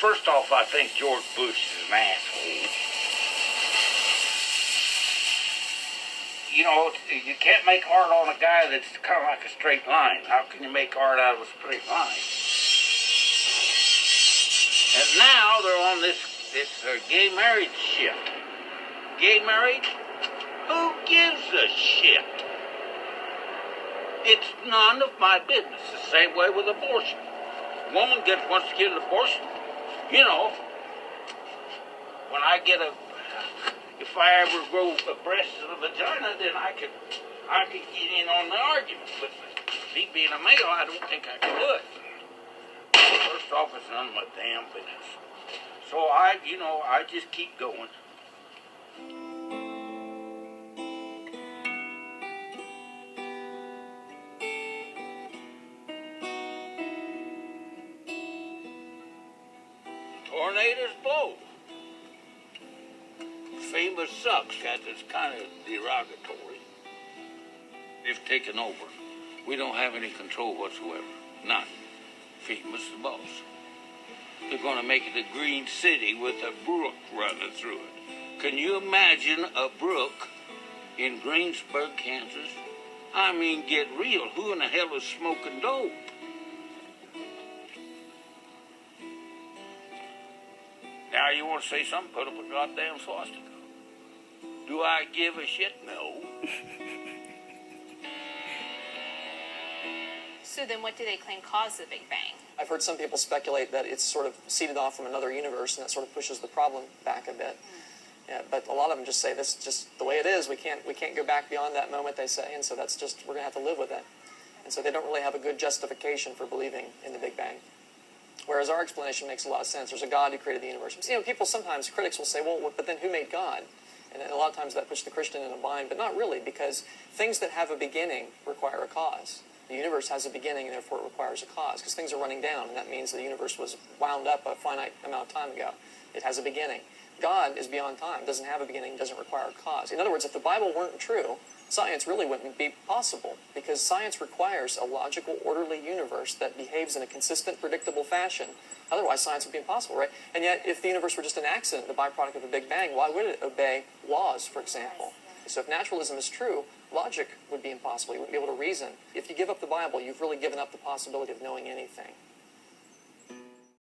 first off, I think George Bush is an asshole. You know, you can't make art on a guy that's kind of like a straight line. How can you make art out of a straight line? And now they're on this gay marriage shit. Gay marriage? Who gives a shit? It's none of my business. The same way with abortion. Woman wants to get an abortion. You know, when I get if I ever grow a breast and a vagina, then I could get in on the argument. But me being a male, I don't think I can do it. First off, it's none of my damn business. So I just keep going. Tornadoes blow. Famous sucks, because it's kind of derogatory. They've taken over. We don't have any control whatsoever. None. Famous the boss. They're going to make it a green city with a brook running through it. Can you imagine a brook in Greensburg, Kansas? I mean, get real. Who in the hell is smoking dope? Now you want to say something, put up a goddamn swastika. Do I give a shit? No. So then what do they claim caused the Big Bang? I've heard some people speculate that it's sort of seeded off from another universe, and that sort of pushes the problem back a bit. Yeah, but a lot of them just say this is just the way it is. We can't go back beyond that moment, they say, and so that's just, we're going to have to live with it. And so they don't really have a good justification for believing in the Big Bang. Whereas our explanation makes a lot of sense. There's a God who created the universe. You know, people sometimes, critics will say, well, but then who made God? And a lot of times that puts the Christian in a bind, but not really, because things that have a beginning require a cause. The universe has a beginning, and therefore it requires a cause, because things are running down, and that means the universe was wound up a finite amount of time ago. It has a beginning. God is beyond time, doesn't have a beginning, doesn't require a cause. In other words, if the Bible weren't true, science really wouldn't be possible, because science requires a logical, orderly universe that behaves in a consistent, predictable fashion. Otherwise, science would be impossible, right? And yet, if the universe were just an accident, the byproduct of a Big Bang, why would it obey laws, for example? So if naturalism is true, logic would be impossible. You wouldn't be able to reason. If you give up the Bible, you've really given up the possibility of knowing anything.